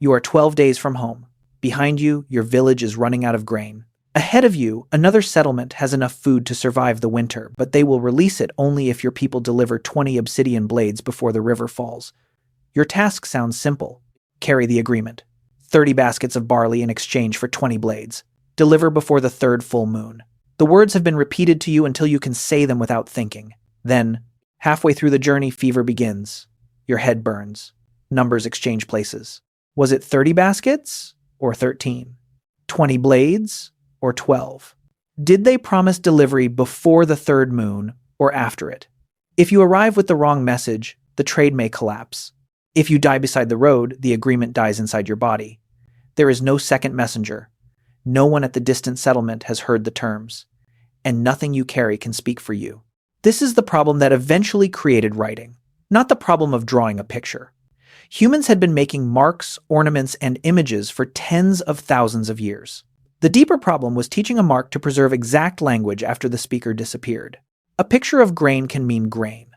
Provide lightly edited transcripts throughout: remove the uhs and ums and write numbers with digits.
You are 12 days from home. Behind you, your village is running out of grain. Ahead of you, another settlement has enough food to survive the winter, but they will release it only if your people deliver 20 obsidian blades before the river falls. Your task sounds simple. Carry the agreement. 30 baskets of barley in exchange for 20 blades. Deliver before the third full moon. The words have been repeated to you until you can say them without thinking. Then, halfway through the journey, fever begins. Your head burns. Numbers exchange places. Was it 30 baskets or 13? 20 blades or 12? Did they promise delivery before the third moon or after it? If you arrive with the wrong message, the trade may collapse. If you die beside the road, the agreement dies inside your body. There is no second messenger. No one at the distant settlement has heard the terms, and nothing you carry can speak for you. This is the problem that eventually created writing, not the problem of drawing a picture. Humans had been making marks, ornaments, and images for tens of thousands of years. The deeper problem was teaching a mark to preserve exact language after the speaker disappeared. A picture of grain can mean grain.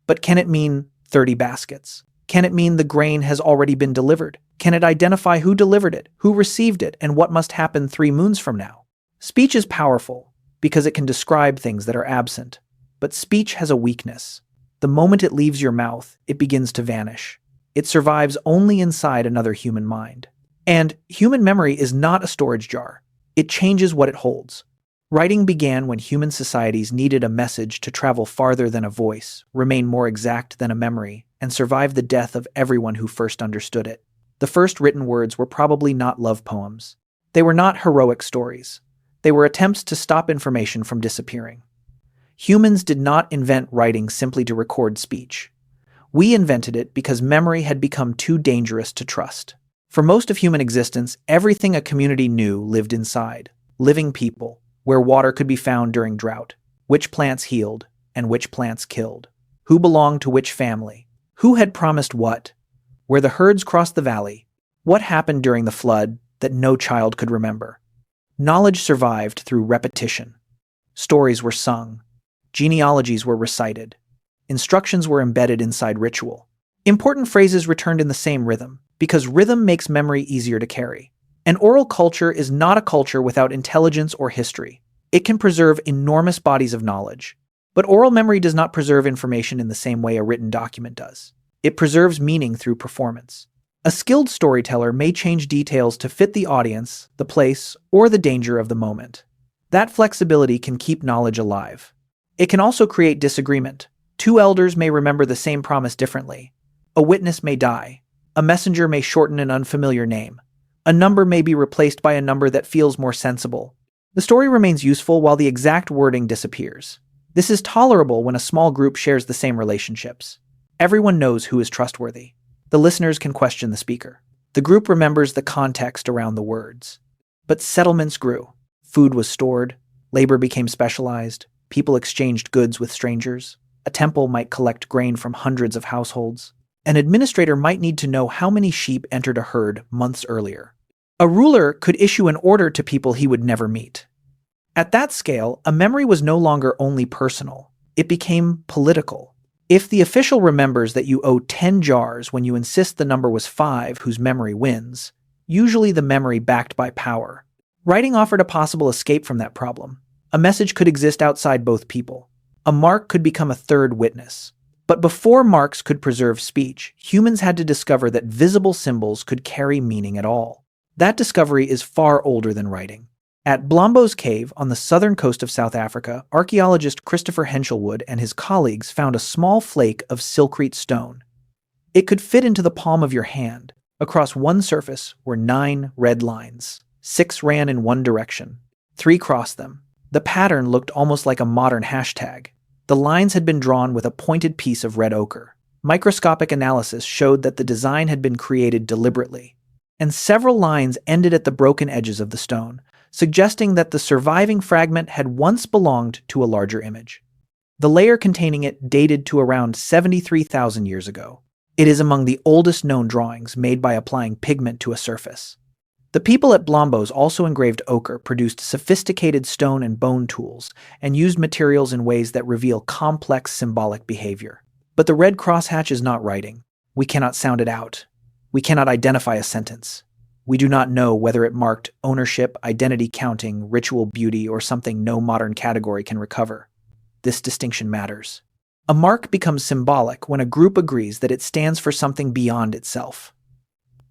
But can it mean 30 baskets? Can it mean the grain has already been delivered? Can it identify who delivered it, who received it, and what must happen 3 moons from now? Speech is powerful because it can describe things that are absent. But speech has a weakness. The moment it leaves your mouth, it begins to vanish. It survives only inside another human mind. And human memory is not a storage jar. It changes what it holds. Writing began when human societies needed a message to travel farther than a voice, remain more exact than a memory, and survive the death of everyone who first understood it. The first written words were probably not love poems. They were not heroic stories. They were attempts to stop information from disappearing. Humans did not invent writing simply to record speech. We invented it because memory had become too dangerous to trust. For most of human existence, everything a community knew lived inside. Living people, where water could be found during drought, which plants healed and which plants killed, who belonged to which family, who had promised what, where the herds crossed the valley, what happened during the flood that no child could remember. Knowledge survived through repetition. Stories were sung. Genealogies were recited. Instructions were embedded inside ritual. Important phrases returned in the same rhythm, because rhythm makes memory easier to carry. An oral culture is not a culture without intelligence or history. It can preserve enormous bodies of knowledge. But oral memory does not preserve information in the same way a written document does. It preserves meaning through performance. A skilled storyteller may change details to fit the audience, the place, or the danger of the moment. That flexibility can keep knowledge alive. It can also create disagreement. 2 elders may remember the same promise differently. A witness may die. A messenger may shorten an unfamiliar name. A number may be replaced by a number that feels more sensible. The story remains useful while the exact wording disappears. This is tolerable when a small group shares the same relationships. Everyone knows who is trustworthy. The listeners can question the speaker. The group remembers the context around the words. But settlements grew. Food was stored. Labor became specialized. People exchanged goods with strangers. A temple might collect grain from hundreds of households. An administrator might need to know how many sheep entered a herd months earlier. A ruler could issue an order to people he would never meet. At that scale, a memory was no longer only personal. It became political. If the official remembers that you owe 10 jars when you insist the number was 5 whose memory wins, usually the memory backed by power. Writing offered a possible escape from that problem. A message could exist outside both people. A mark could become a third witness. But before marks could preserve speech, humans had to discover that visible symbols could carry meaning at all. That discovery is far older than writing. At Blombos Cave on the southern coast of South Africa, archaeologist Christopher Henshelwood and his colleagues found a small flake of silkrete stone. It could fit into the palm of your hand. Across one surface were 9 red lines. 6 ran in one direction. 3 crossed them. The pattern looked almost like a modern hashtag. The lines had been drawn with a pointed piece of red ochre. Microscopic analysis showed that the design had been created deliberately. And several lines ended at the broken edges of the stone, suggesting that the surviving fragment had once belonged to a larger image. The layer containing it dated to around 73,000 years ago. It is among the oldest known drawings made by applying pigment to a surface. The people at Blombos also engraved ochre, produced sophisticated stone and bone tools, and used materials in ways that reveal complex symbolic behavior. But the red crosshatch is not writing. We cannot sound it out. We cannot identify a sentence. We do not know whether it marked ownership, identity counting, ritual beauty, or something no modern category can recover. This distinction matters. A mark becomes symbolic when a group agrees that it stands for something beyond itself.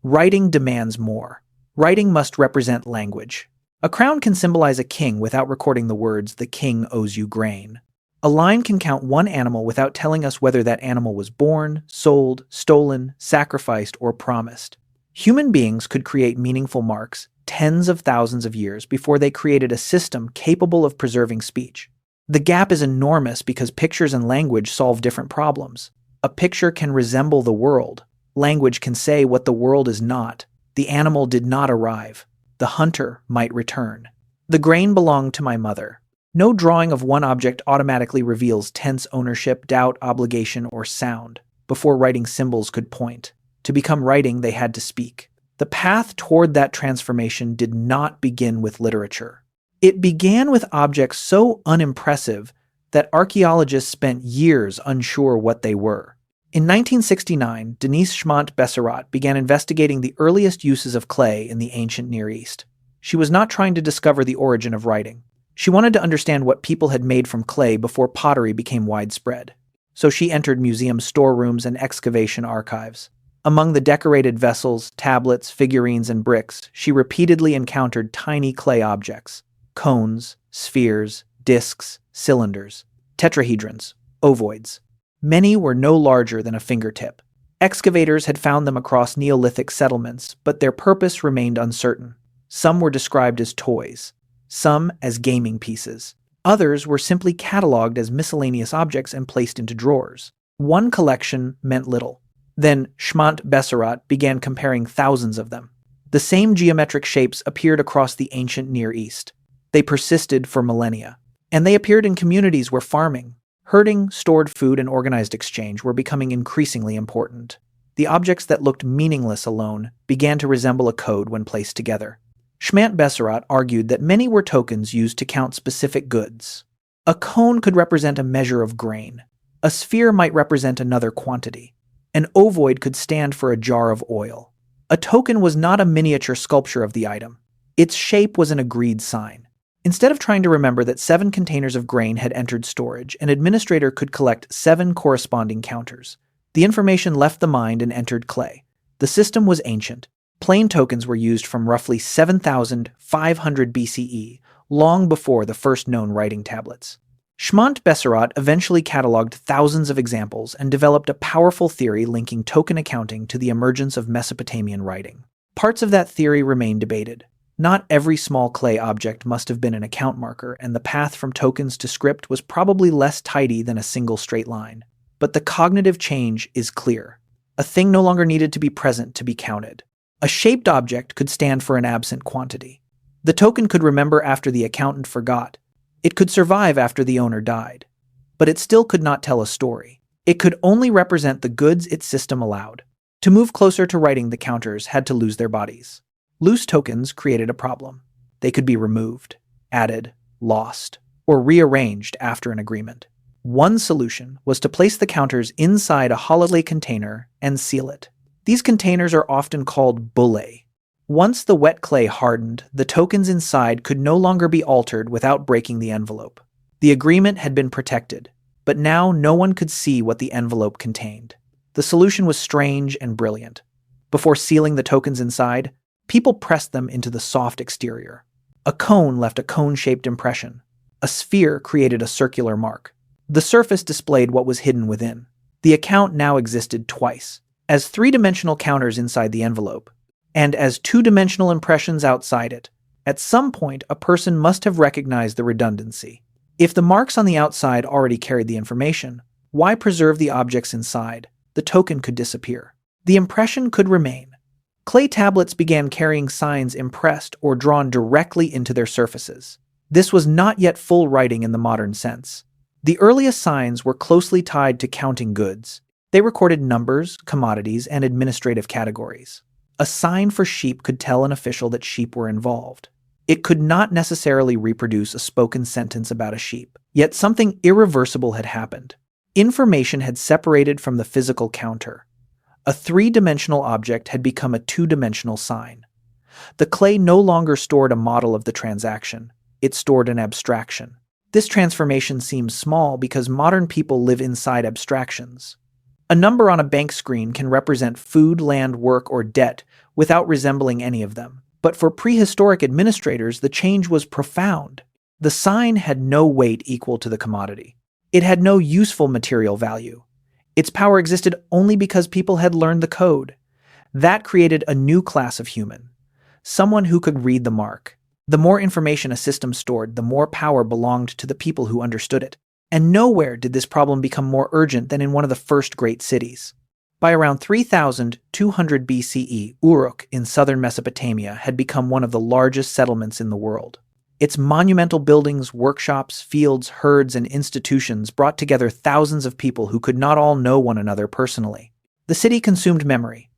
Writing demands more. Writing must represent language. A crown can symbolize a king without recording the words, "The king owes you grain." A line can count one animal without telling us whether that animal was born, sold, stolen, sacrificed, or promised. Human beings could create meaningful marks tens of thousands of years before they created a system capable of preserving speech. The gap is enormous because pictures and language solve different problems. A picture can resemble the world. Language can say what the world is not. The animal did not arrive. The hunter might return. The grain belonged to my mother. No drawing of one object automatically reveals tense ownership, doubt, obligation, or sound. Before writing, symbols could point. To become writing, they had to speak. The path toward that transformation did not begin with literature. It began with objects so unimpressive that archaeologists spent years unsure what they were. In 1969, Denise Schmandt-Besserat began investigating the earliest uses of clay in the ancient Near East. She was not trying to discover the origin of writing. She wanted to understand what people had made from clay before pottery became widespread. So she entered museum storerooms and excavation archives. Among the decorated vessels, tablets, figurines, and bricks, she repeatedly encountered tiny clay objects: cones, spheres, discs, cylinders, tetrahedrons, ovoids. Many were no larger than a fingertip. Excavators had found them across Neolithic settlements, but their purpose remained uncertain. Some were described as toys, some as gaming pieces. Others were simply catalogued as miscellaneous objects and placed into drawers. One collection meant little. Then Schmandt-Besserat began comparing thousands of them. The same geometric shapes appeared across the ancient Near East. They persisted for millennia, and they appeared in communities where farming, herding, stored food, and organized exchange were becoming increasingly important. The objects that looked meaningless alone began to resemble a code when placed together. Schmandt-Besserat argued that many were tokens used to count specific goods. A cone could represent a measure of grain. A sphere might represent another quantity. An ovoid could stand for a jar of oil. A token was not a miniature sculpture of the item. Its shape was an agreed sign. Instead of trying to remember that 7 containers of grain had entered storage, an administrator could collect 7 corresponding counters. The information left the mind and entered clay. The system was ancient. Plain tokens were used from roughly 7,500 BCE, long before the first known writing tablets. Schmandt-Besserat eventually cataloged thousands of examples and developed a powerful theory linking token accounting to the emergence of Mesopotamian writing. Parts of that theory remain debated. Not every small clay object must have been an account marker, and the path from tokens to script was probably less tidy than a single straight line. But the cognitive change is clear. A thing no longer needed to be present to be counted. A shaped object could stand for an absent quantity. The token could remember after the accountant forgot. It could survive after the owner died. But it still could not tell a story. It could only represent the goods its system allowed. To move closer to writing, the counters had to lose their bodies. Loose tokens created a problem. They could be removed, added, lost, or rearranged after an agreement. One solution was to place the counters inside a hollow clay container and seal it. These containers are often called bullae. Once the wet clay hardened, the tokens inside could no longer be altered without breaking the envelope. The agreement had been protected, but now no one could see what the envelope contained. The solution was strange and brilliant. Before sealing the tokens inside, people pressed them into the soft exterior. A cone left a cone-shaped impression. A sphere created a circular mark. The surface displayed what was hidden within. The account now existed twice, as 3-dimensional counters inside the envelope, and as 2-dimensional impressions outside it. At some point, a person must have recognized the redundancy. If the marks on the outside already carried the information, why preserve the objects inside? The token could disappear. The impression could remain. Clay tablets began carrying signs impressed or drawn directly into their surfaces. This was not yet full writing in the modern sense. The earliest signs were closely tied to counting goods. They recorded numbers, commodities, and administrative categories. A sign for sheep could tell an official that sheep were involved. It could not necessarily reproduce a spoken sentence about a sheep, yet something irreversible had happened. Information had separated from the physical counter. A three-dimensional object had become a two-dimensional sign. The clay no longer stored a model of the transaction, it stored an abstraction. This transformation seems small because modern people live inside abstractions. A number on a bank screen can represent food, land, work, or debt without resembling any of them. But for prehistoric administrators, the change was profound. The sign had no weight equal to the commodity. It had no useful material value. Its power existed only because people had learned the code. That created a new class of human, someone who could read the mark. The more information a system stored, the more power belonged to the people who understood it. And nowhere did this problem become more urgent than in one of the first great cities. By around 3200 BCE, Uruk in southern Mesopotamia had become one of the largest settlements in the world. Its monumental buildings, workshops, fields, herds, and institutions brought together thousands of people who could not all know one another personally. The city consumed memory.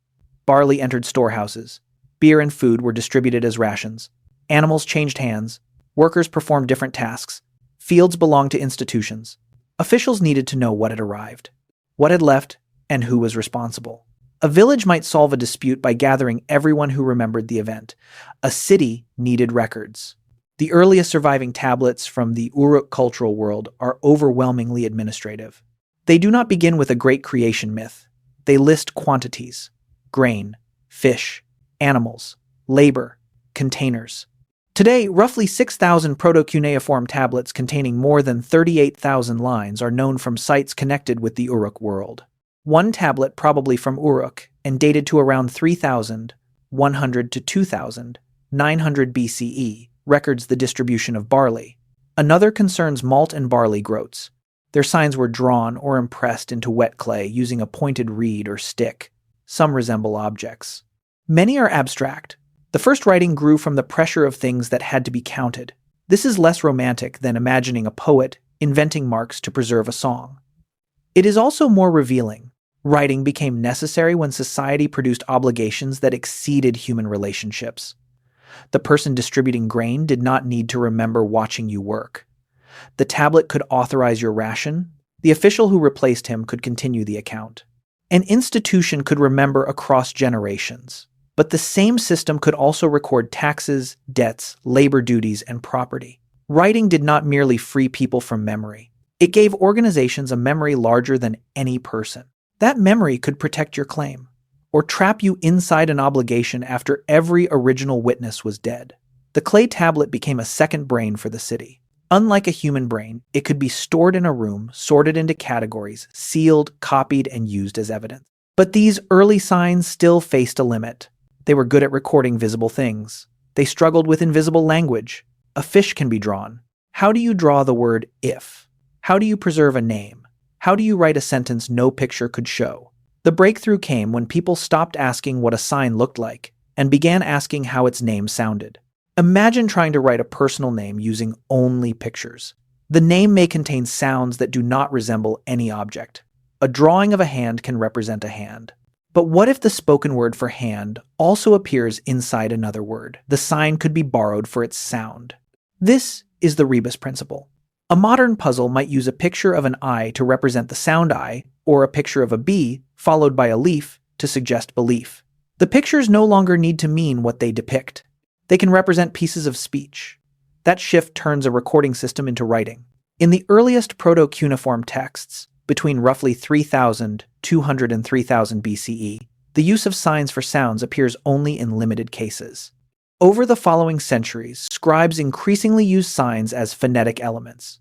Barley entered storehouses. Beer and food were distributed as rations. Animals changed hands. Workers performed different tasks. Fields belonged to institutions. Officials needed to know what had arrived, what had left, and who was responsible. A village might solve a dispute by gathering everyone who remembered the event. A city needed records. The earliest surviving tablets from the Uruk cultural world are overwhelmingly administrative. They do not begin with a great creation myth. They list quantities: grain, fish, animals, labor, containers. Today, roughly 6,000 proto-cuneiform tablets containing more than 38,000 lines are known from sites connected with the Uruk world. One tablet, probably from Uruk, and dated to around 3,100 to 2,900 BCE, records the distribution of barley. Another concerns malt and barley groats. Their signs were drawn or impressed into wet clay using a pointed reed or stick. Some resemble objects. Many are abstract. The first writing grew from the pressure of things that had to be counted. This is less romantic than imagining a poet inventing marks to preserve a song. It is also more revealing. Writing became necessary when society produced obligations that exceeded human relationships. The person distributing grain did not need to remember watching you work. The tablet could authorize your ration. The official who replaced him could continue the account. An institution could remember across generations. But the same system could also record taxes, debts, labor duties, and property. Writing did not merely free people from memory. It gave organizations a memory larger than any person. That memory could protect your claim, or trap you inside an obligation after every original witness was dead. The clay tablet became a second brain for the city. Unlike a human brain, it could be stored in a room, sorted into categories, sealed, copied, and used as evidence. But these early signs still faced a limit. They were good at recording visible things. They struggled with invisible language. A fish can be drawn. How do you draw the word if? How do you preserve a name? How do you write a sentence no picture could show? The breakthrough came when people stopped asking what a sign looked like and began asking how its name sounded. Imagine trying to write a personal name using only pictures. The name may contain sounds that do not resemble any object. A drawing of a hand can represent a hand. But what if the spoken word for hand also appears inside another word? The sign could be borrowed for its sound. This is the rebus principle. A modern puzzle might use a picture of an eye to represent the sound I, or a picture of a bee followed by a leaf to suggest belief. The pictures no longer need to mean what they depict. They can represent pieces of speech. That shift turns a recording system into writing. In the earliest proto-cuneiform texts, between roughly 3,200 and 3,000 BCE, the use of signs for sounds appears only in limited cases. Over the following centuries, scribes increasingly used signs as phonetic elements.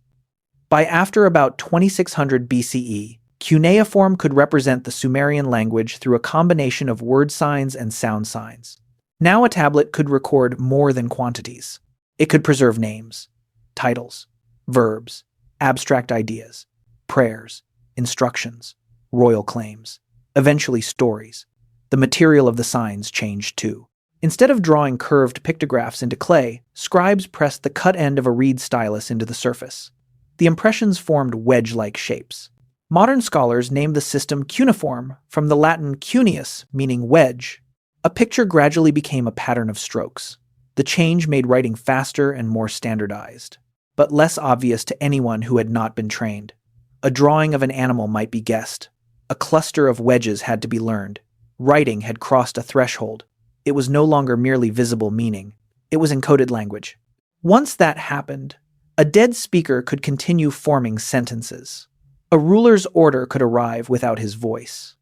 By after about 2600 BCE, cuneiform could represent the Sumerian language through a combination of word signs and sound signs. Now a tablet could record more than quantities. It could preserve names, titles, verbs, abstract ideas, prayers, instructions, royal claims, eventually stories. The material of the signs changed too. Instead of drawing curved pictographs into clay, scribes pressed the cut end of a reed stylus into the surface. The impressions formed wedge-like shapes. Modern scholars named the system cuneiform from the Latin cuneus, meaning wedge. A picture gradually became a pattern of strokes. The change made writing faster and more standardized, but less obvious to anyone who had not been trained. A drawing of an animal might be guessed. A cluster of wedges had to be learned. Writing had crossed a threshold. It was no longer merely visible meaning. It was encoded language. Once that happened, a dead speaker could continue forming sentences. A ruler's order could arrive without his voice.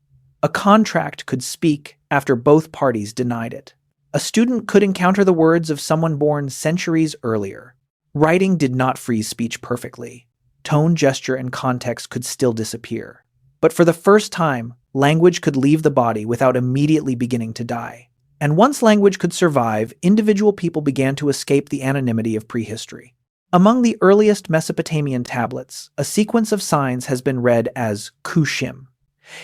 A contract could speak after both parties denied it. A student could encounter the words of someone born centuries earlier. Writing did not freeze speech perfectly. Tone, gesture, and context could still disappear. But for the first time, language could leave the body without immediately beginning to die. And once language could survive, individual people began to escape the anonymity of prehistory. Among the earliest Mesopotamian tablets, a sequence of signs has been read as Kushim.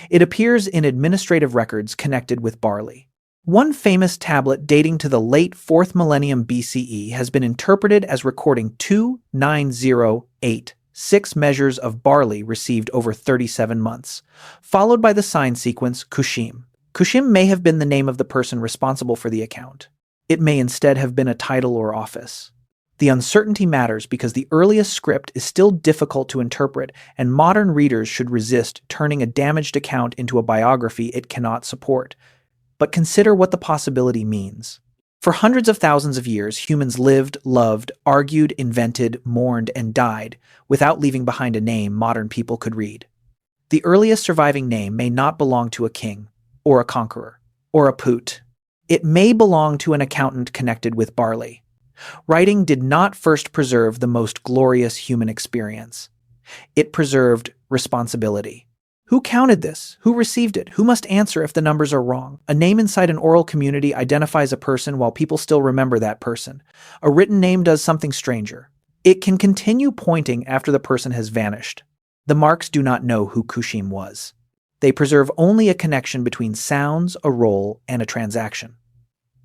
It appears in administrative records connected with barley. One famous tablet dating to the late 4th millennium BCE has been interpreted as recording 2,9,0,8,6 measures of barley received over 37 months, followed by the sign sequence Kushim. Kushim may have been the name of the person responsible for the account. It may instead have been a title or office. The uncertainty matters because the earliest script is still difficult to interpret, and modern readers should resist turning a damaged account into a biography it cannot support. But consider what the possibility means. For hundreds of thousands of years, humans lived, loved, argued, invented, mourned, and died without leaving behind a name modern people could read. The earliest surviving name may not belong to a king, or a conqueror, or a poot. It may belong to an accountant connected with barley. Writing did not first preserve the most glorious human experience. It preserved responsibility. Who counted this? Who received it? Who must answer if the numbers are wrong? A name inside an oral community identifies a person while people still remember that person. A written name does something stranger. It can continue pointing after the person has vanished. The marks do not know who Kushim was. They preserve only a connection between sounds, a role, and a transaction.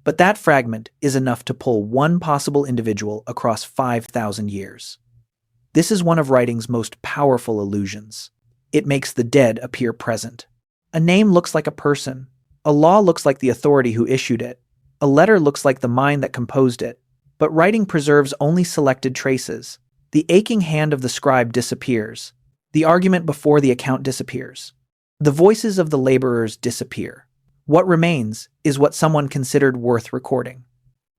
But that fragment is enough to pull one possible individual across 5,000 years. This is one of writing's most powerful illusions. It makes the dead appear present. A name looks like a person. A law looks like the authority who issued it. A letter looks like the mind that composed it. But writing preserves only selected traces. The aching hand of the scribe disappears. The argument before the account disappears. The voices of the laborers disappear. What remains is what someone considered worth recording.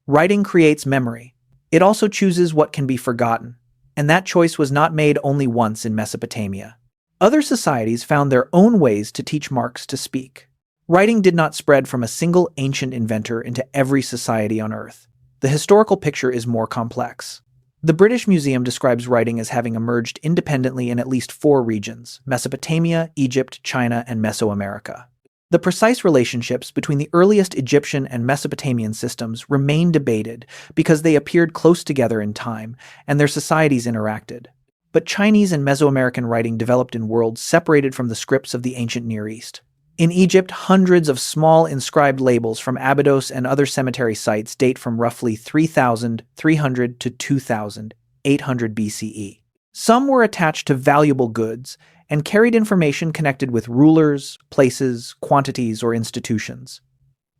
Writing creates memory. It also chooses what can be forgotten, and that choice was not made only once in Mesopotamia. Other societies found their own ways to teach marks to speak. Writing did not spread from a single ancient inventor into every society on Earth. The historical picture is more complex. The British Museum describes writing as having emerged independently in at least 4 regions: Mesopotamia, Egypt, China, and Mesoamerica. The precise relationships between the earliest Egyptian and Mesopotamian systems remain debated because they appeared close together in time and their societies interacted. But Chinese and Mesoamerican writing developed in worlds separated from the scripts of the ancient Near East. In Egypt, hundreds of small inscribed labels from Abydos and other cemetery sites date from roughly 3,300 to 2,800 BCE. Some were attached to valuable goods and carried information connected with rulers, places, quantities, or institutions.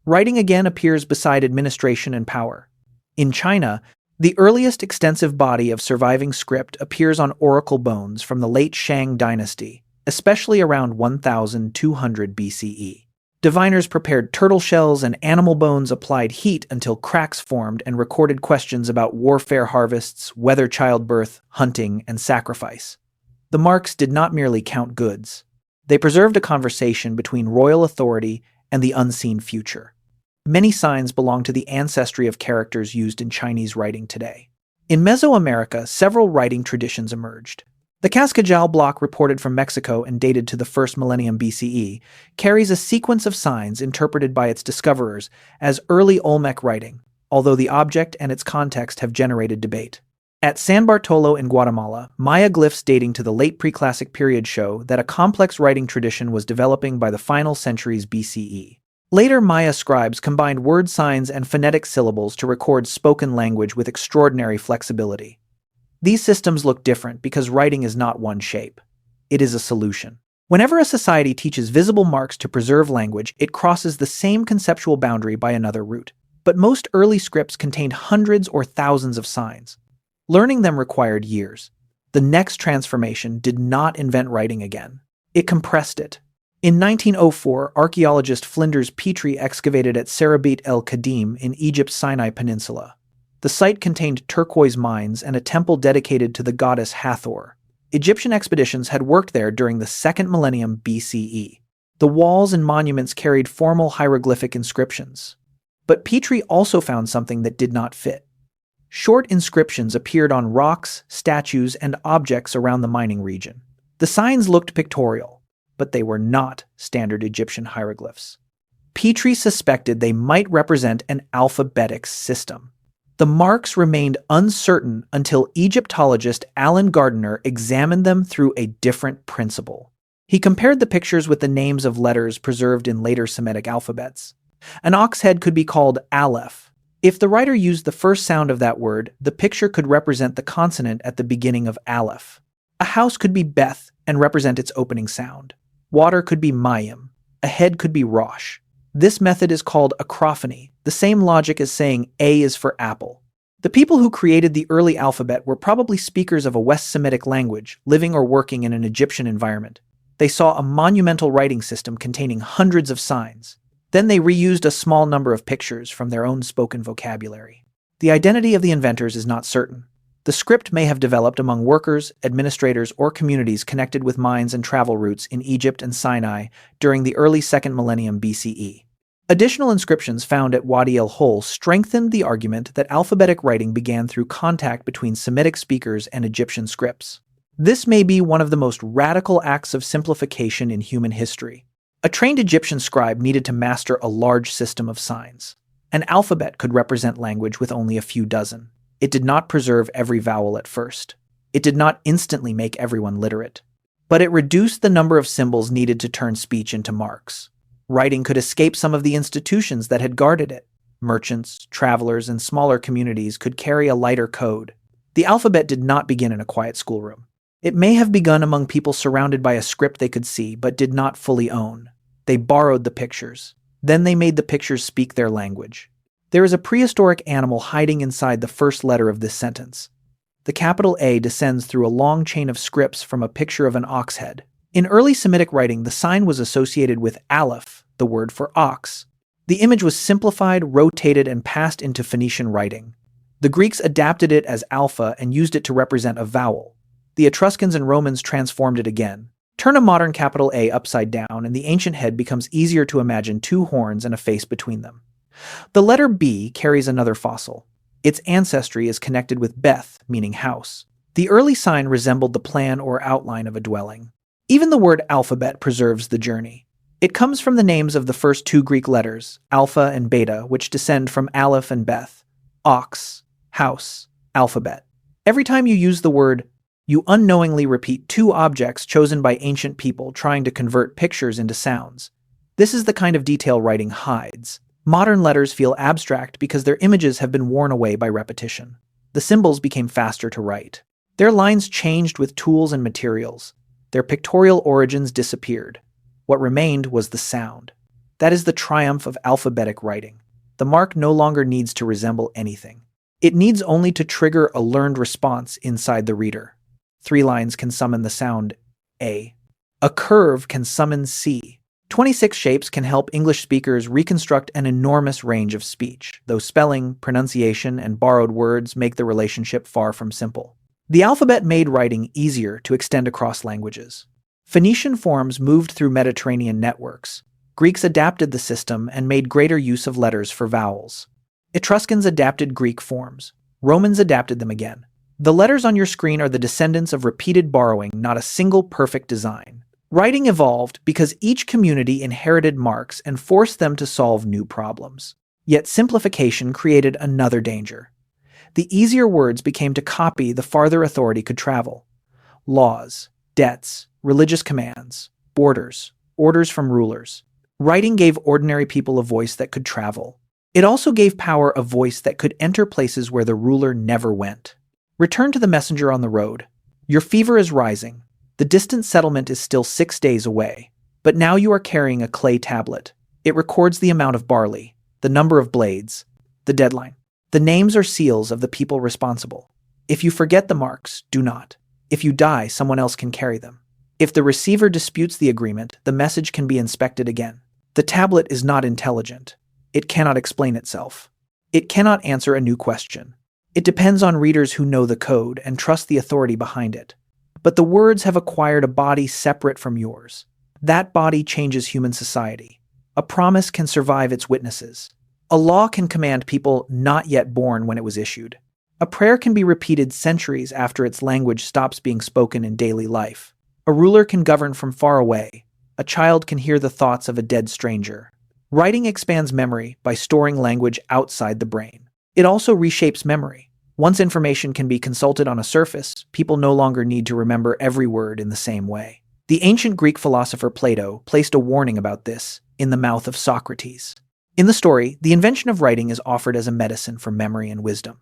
Writing again appears beside administration and power. In China, the earliest extensive body of surviving script appears on oracle bones from the late Shang dynasty, especially around 1,200 BCE. Diviners prepared turtle shells and animal bones applied heat until cracks formed and recorded questions about warfare harvests, weather childbirth, hunting, and sacrifice. The marks did not merely count goods. They preserved a conversation between royal authority and the unseen future. Many signs belong to the ancestry of characters used in Chinese writing today. In Mesoamerica, several writing traditions emerged. The Cascajal block, reported from Mexico and dated to the 1st millennium BCE, carries a sequence of signs interpreted by its discoverers as early Olmec writing, although the object and its context have generated debate. At San Bartolo in Guatemala, Maya glyphs dating to the late preclassic period show that a complex writing tradition was developing by the final centuries BCE. Later Maya scribes combined word signs and phonetic syllables to record spoken language with extraordinary flexibility. These systems look different because writing is not one shape. It is a solution. Whenever a society teaches visible marks to preserve language, it crosses the same conceptual boundary by another route. But most early scripts contained hundreds or thousands of signs. Learning them required years. The next transformation did not invent writing again. It compressed it. In 1904, archaeologist Flinders Petrie excavated at Serabit el-Khadim in Egypt's Sinai Peninsula. The site contained turquoise mines and a temple dedicated to the goddess Hathor. Egyptian expeditions had worked there during the 2nd millennium BCE. The walls and monuments carried formal hieroglyphic inscriptions. But Petrie also found something that did not fit. Short inscriptions appeared on rocks, statues, and objects around the mining region. The signs looked pictorial, but they were not standard Egyptian hieroglyphs. Petrie suspected they might represent an alphabetic system. The marks remained uncertain until Egyptologist Alan Gardiner examined them through a different principle. He compared the pictures with the names of letters preserved in later Semitic alphabets. An ox head could be called Aleph. If the writer used the first sound of that word, the picture could represent the consonant at the beginning of Aleph. A house could be Beth and represent its opening sound. Water could be Mayim. A head could be Rosh. This method is called acrophony, the same logic as saying A is for apple. The people who created the early alphabet were probably speakers of a West Semitic language, living or working in an Egyptian environment. They saw a monumental writing system containing hundreds of signs. Then they reused a small number of pictures from their own spoken vocabulary. The identity of the inventors is not certain. The script may have developed among workers, administrators, or communities connected with mines and travel routes in Egypt and Sinai during the early 2nd millennium BCE. Additional inscriptions found at Wadi el-Hol strengthened the argument that alphabetic writing began through contact between Semitic speakers and Egyptian scripts. This may be one of the most radical acts of simplification in human history. A trained Egyptian scribe needed to master a large system of signs. An alphabet could represent language with only a few dozen. It did not preserve every vowel at first. It did not instantly make everyone literate. But it reduced the number of symbols needed to turn speech into marks. Writing could escape some of the institutions that had guarded it. Merchants, travelers, and smaller communities could carry a lighter code. The alphabet did not begin in a quiet schoolroom. It may have begun among people surrounded by a script they could see but did not fully own. They borrowed the pictures. Then they made the pictures speak their language. There is a prehistoric animal hiding inside the first letter of this sentence. The capital A descends through a long chain of scripts from a picture of an ox head. In early Semitic writing, the sign was associated with Aleph, the word for ox. The image was simplified, rotated, and passed into Phoenician writing. The Greeks adapted it as alpha and used it to represent a vowel. The Etruscans and Romans transformed it again. Turn a modern capital A upside down and the ancient head becomes easier to imagine two horns and a face between them. The letter B carries another fossil. Its ancestry is connected with Beth, meaning house. The early sign resembled the plan or outline of a dwelling. Even the word alphabet preserves the journey. It comes from the names of the first two Greek letters, alpha and beta, which descend from Aleph and Beth. Ox, house, alphabet. Every time you use the word, you unknowingly repeat two objects chosen by ancient people trying to convert pictures into sounds. This is the kind of detail writing hides. Modern letters feel abstract because their images have been worn away by repetition. The symbols became faster to write. Their lines changed with tools and materials. Their pictorial origins disappeared. What remained was the sound. That is the triumph of alphabetic writing. The mark no longer needs to resemble anything. It needs only to trigger a learned response inside the reader. 3 lines can summon the sound A. A curve can summon C. 26 shapes can help English speakers reconstruct an enormous range of speech, though spelling, pronunciation, and borrowed words make the relationship far from simple. The alphabet made writing easier to extend across languages. Phoenician forms moved through Mediterranean networks. Greeks adapted the system and made greater use of letters for vowels. Etruscans adapted Greek forms. Romans adapted them again. The letters on your screen are the descendants of repeated borrowing, not a single perfect design. Writing evolved because each community inherited marks and forced them to solve new problems. Yet simplification created another danger. The easier words became to copy the farther authority could travel. Laws, debts, religious commands, borders, orders from rulers. Writing gave ordinary people a voice that could travel. It also gave power a voice that could enter places where the ruler never went. Return to the messenger on the road. Your fever is rising. The distant settlement is still 6 days away. But now you are carrying a clay tablet. It records the amount of barley, the number of blades, the deadline. The names or seals of the people responsible. If you forget the marks, do not. If you die, someone else can carry them. If the receiver disputes the agreement, the message can be inspected again. The tablet is not intelligent. It cannot explain itself. It cannot answer a new question. It depends on readers who know the code and trust the authority behind it. But the words have acquired a body separate from yours. That body changes human society. A promise can survive its witnesses. A law can command people not yet born when it was issued. A prayer can be repeated centuries after its language stops being spoken in daily life. A ruler can govern from far away. A child can hear the thoughts of a dead stranger. Writing expands memory by storing language outside the brain. It also reshapes memory. Once information can be consulted on a surface, people no longer need to remember every word in the same way. The ancient Greek philosopher Plato placed a warning about this in the mouth of Socrates. In the story, the invention of writing is offered as a medicine for memory and wisdom.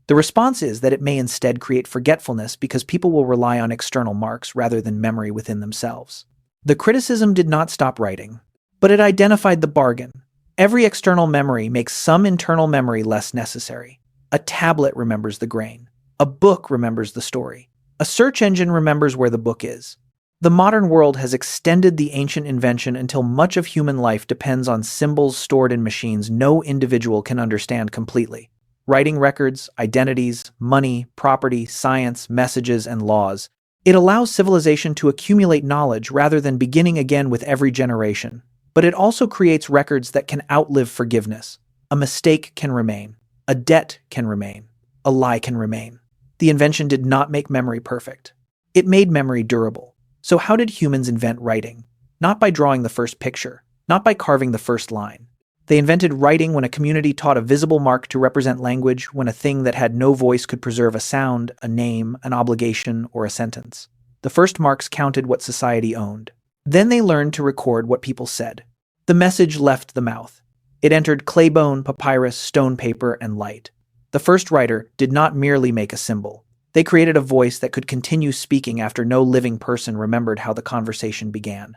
The response is that it may instead create forgetfulness because people will rely on external marks rather than memory within themselves. The criticism did not stop writing, but it identified the bargain. Every external memory makes some internal memory less necessary. A tablet remembers the grain. A book remembers the story. A search engine remembers where the book is. The modern world has extended the ancient invention until much of human life depends on symbols stored in machines no individual can understand completely. Writing records, identities, money, property, science, messages, and laws. It allows civilization to accumulate knowledge rather than beginning again with every generation. But it also creates records that can outlive forgiveness. A mistake can remain. A debt can remain. A lie can remain. The invention did not make memory perfect. It made memory durable. So how did humans invent writing? Not by drawing the first picture, not by carving the first line. They invented writing when a community taught a visible mark to represent language, when a thing that had no voice could preserve a sound, a name, an obligation, or a sentence. The first marks counted what society owned. Then they learned to record what people said. The message left the mouth. It entered claybone, papyrus, stone paper, and light. The first writer did not merely make a symbol. They created a voice that could continue speaking after no living person remembered how the conversation began.